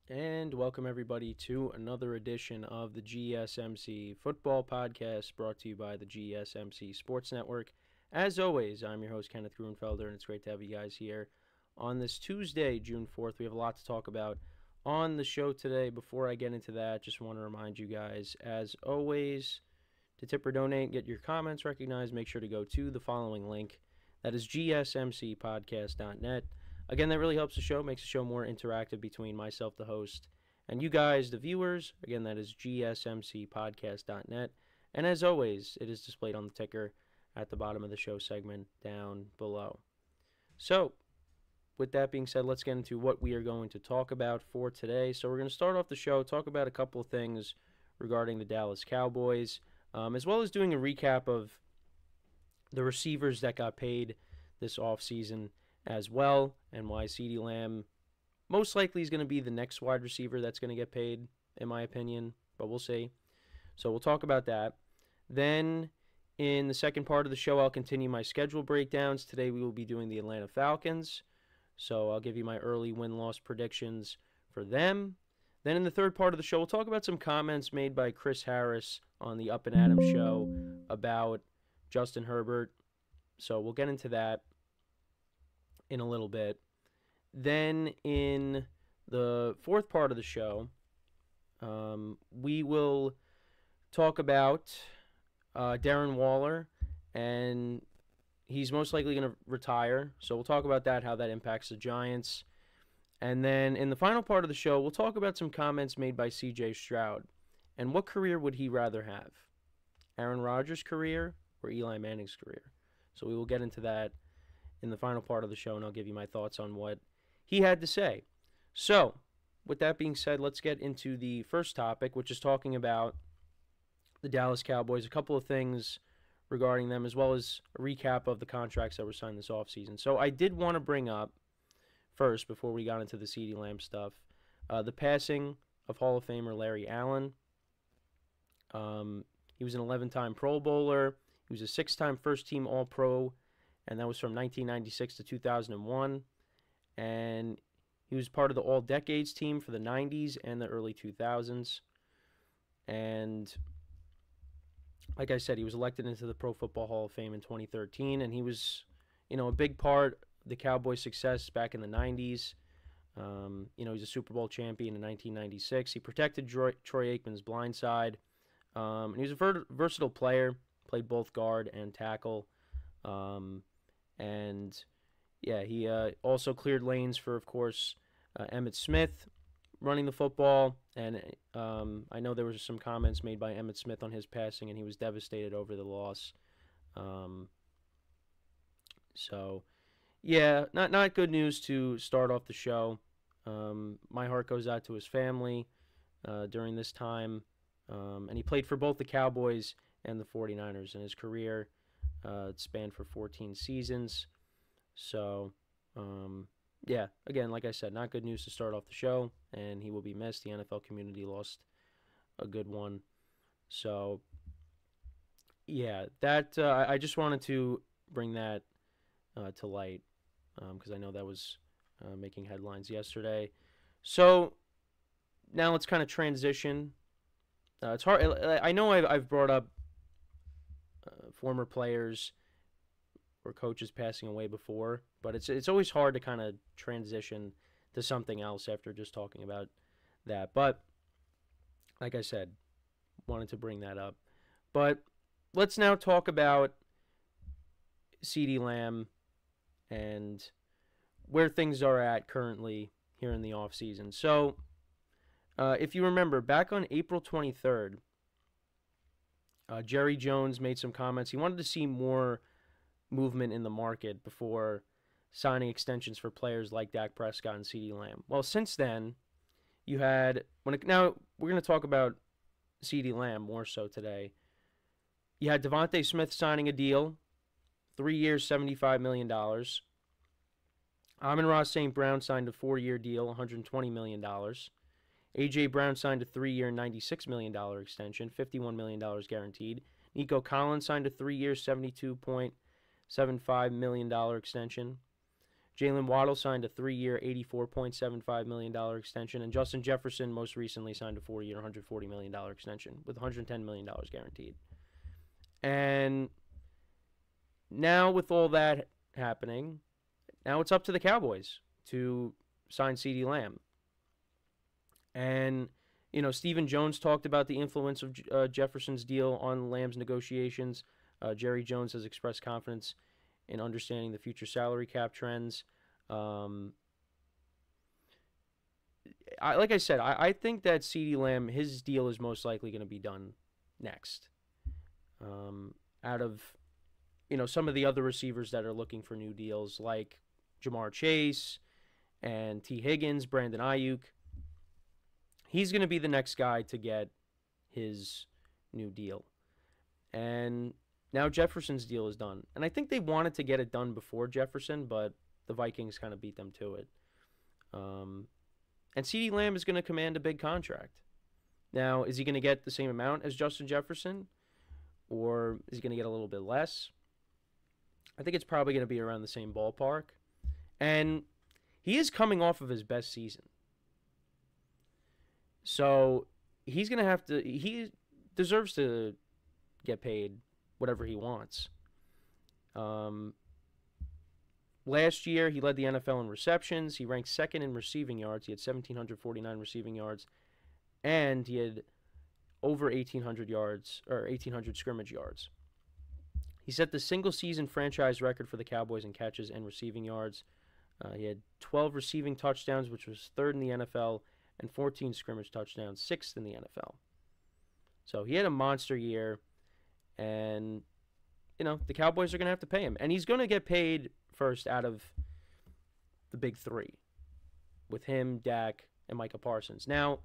And welcome everybody to another edition of the GSMC Football Podcast brought to you by the GSMC Sports Network. As always, I'm your host, Kenneth, and it's great to have you guys here on this Tuesday, June 4th. We have a lot to talk about on the show today. Before I get into that, just want to remind you guys, as always, to tip or donate, get your comments recognized, make sure to go to the following link. That is GSMCPodcast.net. Again, that really helps the show, makes the show more interactive between myself, the host, and you guys, the viewers. Again, that is GSMCPodcast.net. And as always, it is displayed on the ticker at the bottom of the show segment down below. So, with that being said, let's get into what we are going to talk about for today. So we're going to start off the show, talk about a couple of things regarding the Dallas Cowboys, as well as doing a recap of the receivers that got paid this offseason as well, and why CeeDee Lamb most likely is going to be the next wide receiver that's going to get paid, in my opinion, but we'll see. So we'll talk about that. Then in the second part of the show, I'll continue my schedule breakdowns. Today we will be doing the Atlanta Falcons, so I'll give you my early win-loss predictions for them. Then in the third part of the show, we'll talk about some comments made by Chris Harris on the Up and Adams show about Justin Herbert. So we'll get into that in a little bit. Then in the fourth part of the show, we will talk about Darren Waller, and he's most likely going to retire. So we'll talk about that, how that impacts the Giants. And then in the final part of the show, we'll talk about some comments made by C.J. Stroud. And what career would he rather have? Aaron Rodgers' career or Eli Manning's career? So we will get into that in the final part of the show, and I'll give you my thoughts on what he had to say. So, with that being said, let's get into the first topic, which is talking about the Dallas Cowboys, a couple of things regarding them, as well as a recap of the contracts that were signed this offseason. So I did want to bring up, first, before we got into the CeeDee Lamb stuff, the passing of Hall of Famer Larry Allen. He was an 11-time Pro Bowler. He was a 6-time first-team All-Pro, and that was from 1996 to 2001. And he was part of the All-Decades team for the 90s and the early 2000s. And like I said, he was elected into the Pro Football Hall of Fame in 2013, and he was, a big part of the Cowboys' success back in the 90s. He's a Super Bowl champion in 1996. He protected Troy Aikman's blind side. And he was a versatile player, played both guard and tackle. He also cleared lanes for, of course, Emmitt Smith running the football. And I know there was some comments made by Emmitt Smith on his passing, and he was devastated over the loss. Not good news to start off the show. My heart goes out to his family during this time. And he played for both the Cowboys and the 49ers, and his career it spanned for 14 seasons. So, again, like I said, not good news to start off the show, and he will be missed. The NFL community lost a good one. So, I just wanted to bring that to light because I know that was making headlines yesterday. So, now let's kind of transition. It's hard. I know I've brought up former players or coaches passing away before, but it's always hard to kind of transition to something else after just talking about that. But like I said, wanted to bring that up. But let's now talk about CeeDee Lamb and where things are at currently here in the offseason. So if you remember, back on April 23rd, Jerry Jones made some comments. He wanted to see more movement in the market before signing extensions for players like Dak Prescott and CeeDee Lamb. Well, since then, now we're going to talk about CeeDee Lamb more so today. You had DeVonta Smith signing a deal, 3 years, $75 million. AmonRaSt.Brown signed a 4-year deal, $120 million. A.J.Brown signed a 3-year, $96 million extension, $51 million guaranteed. Nico Collins signed a 3-year, $72.75 million extension. Jalen Waddle signed a 3-year, $84.75 million extension, and Justin Jefferson most recently signed a 4-year, $140 million extension with $110 million guaranteed. And now with all that happening, now it's up to the Cowboys to sign CeeDee Lamb. And, Stephen Jones talked about the influence of Jefferson's deal on Lamb's negotiations. Jerry Jones has expressed confidence in understanding the future salary cap trends. Like I said, I think that CeeDee Lamb, his deal is most likely going to be done next. Out of, some of the other receivers that are looking for new deals, like Jamar Chase and T. Higgins, Brandon Ayuk, he's going to be the next guy to get his new deal. And now Jefferson's deal is done. And I think they wanted to get it done before Jefferson, but the Vikings kind of beat them to it. And CeeDee Lamb is going to command a big contract. Now, is he going to get the same amount as Justin Jefferson? Or is he going to get a little bit less? I think it's probably going to be around the same ballpark. And he is coming off of his best season. So he's going to have to, he deserves to get paid whatever he wants. Last year, he led the NFL in receptions. He ranked second in receiving yards. He had 1,749 receiving yards. And he had over 1,800 yards, or 1,800 scrimmage yards. He set the single-season franchise record for the Cowboys in catches and receiving yards. He had 12 receiving touchdowns, which was third in the NFL, and 14 scrimmage touchdowns, sixth in the NFL. So he had a monster year, and, the Cowboys are going to have to pay him. And he's going to get paid first out of the big three, with him, Dak, and Micah Parsons. Now,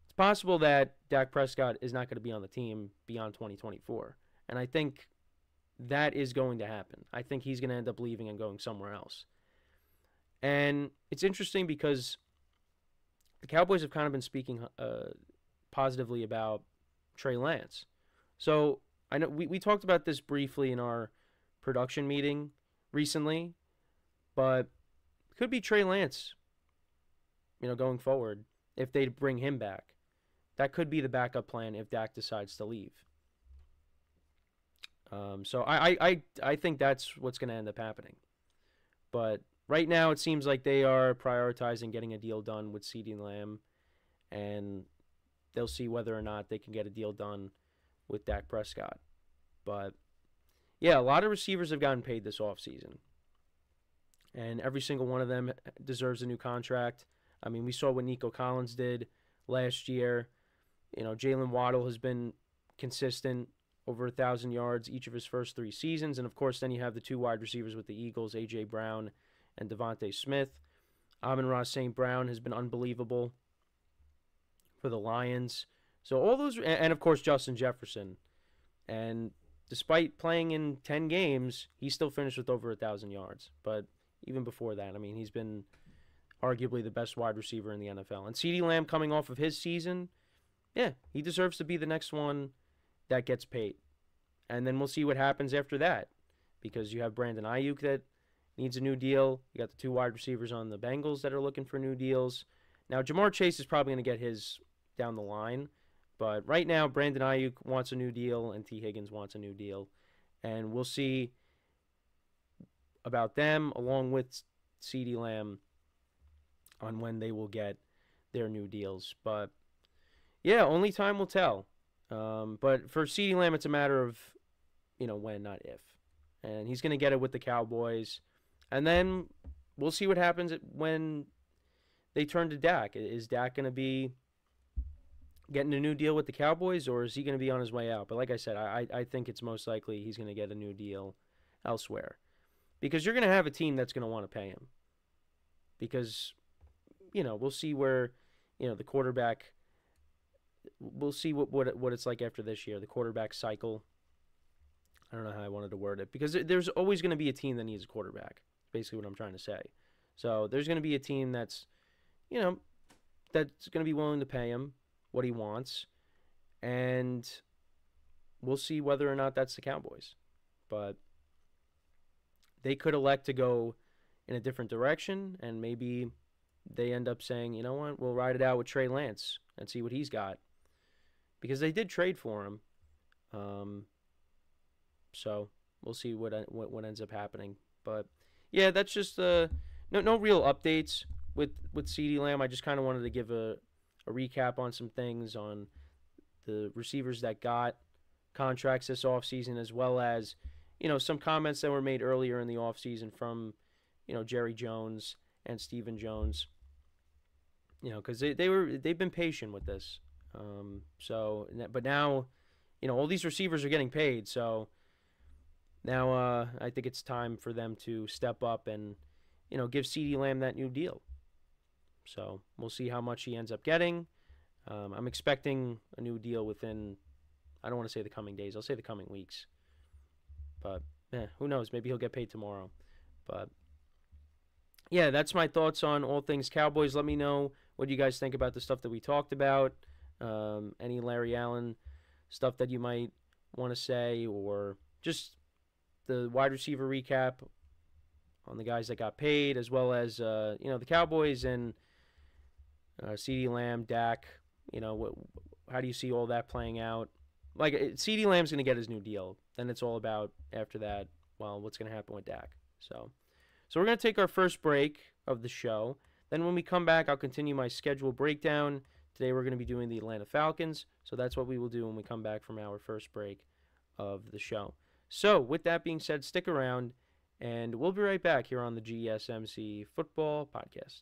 it's possible that Dak Prescott is not going to be on the team beyond 2024, and I think that is going to happen. I think he's going to end up leaving and going somewhere else. And it's interesting because the Cowboys have kind of been speaking positively about Trey Lance. So I know we talked about this briefly in our production meeting recently, but it could be Trey Lance, going forward, if they bring him back. That could be the backup plan if Dak decides to leave. So I think that's what's going to end up happening. But right now it seems like they are prioritizing getting a deal done with CeeDee Lamb, and they'll see whether or not they can get a deal done with Dak Prescott. But, yeah, a lot of receivers have gotten paid this offseason, and every single one of them deserves a new contract. I mean, we saw what Nico Collins did last year. Jalen Waddle has been consistent, over 1,000 yards each of his first 3 seasons. And, of course, then you have the 2 wide receivers with the Eagles, A.J.Brown and DeVonta Smith. AmonRaSt.Brown has been unbelievable for the Lions. So all those, and of course, Justin Jefferson. And despite playing in 10 games, he still finished with over 1,000 yards. But even before that, I mean, he's been arguably the best wide receiver in the NFL. And CeeDee Lamb coming off of his season, yeah, he deserves to be the next one that gets paid. And then we'll see what happens after that, because you have Brandon Ayuk that needs a new deal. You got the 2 wide receivers on the Bengals that are looking for new deals. Now, Jamar Chase is probably going to get his down the line, but right now Brandon Ayuk wants a new deal and T. Higgins wants a new deal. And we'll see about them along with CeeDee Lamb on when they will get their new deals. But, yeah, only time will tell. But for CeeDee Lamb, it's a matter of, when, not if. And he's going to get it with the Cowboys. And then we'll see what happens when they turn to Dak. Is Dak going to be getting a new deal with the Cowboys, or is he going to be on his way out? But like I said, I think it's most likely he's going to get a new deal elsewhere. Because you're going to have a team that's going to want to pay him. Because, we'll see where, the quarterback... We'll see what it's like after this year, the quarterback cycle. I don't know how I wanted to word it, because there's always going to be a team that needs a quarterback. Basically what I'm trying to say. So there's going to be a team that's, that's going to be willing to pay him what he wants, and we'll see whether or not that's the Cowboys. But they could elect to go, in a different direction, and maybe they end up saying, you know what, we'll ride it out with Trey Lance and see what he's got. Because they did trade for him. So we'll see what ends up happening. But yeah, that's just no real updates with CeeDee Lamb. I just kind of wanted to give a recap on some things on the receivers that got contracts this offseason, as well as, some comments that were made earlier in the offseason from, Jerry Jones and Stephen Jones. Because they've been patient with this. But now, all these receivers are getting paid, so now I think it's time for them to step up and, give CeeDee Lamb that new deal. So we'll see how much he ends up getting. I'm expecting a new deal within, I don't want to say the coming days, I'll say the coming weeks. But who knows? Maybe he'll get paid tomorrow. But yeah, that's my thoughts on all things Cowboys. Let me know what you guys think about the stuff that we talked about. Any Larry Allen stuff that you might want to say, or just the wide receiver recap on the guys that got paid, as well as the Cowboys and CeeDee Lamb, Dak. How do you see all that playing out? Like, CeeDee Lamb's going to get his new deal. Then it's all about, after that, well, what's going to happen with Dak. So we're going to take our first break of the show. Then when we come back, I'll continue my schedule breakdown. Today we're going to be doing the Atlanta Falcons. So that's what we will do when we come back from our first break of the show. So with that being said, stick around, and we'll be right back here on the GSMC Football Podcast.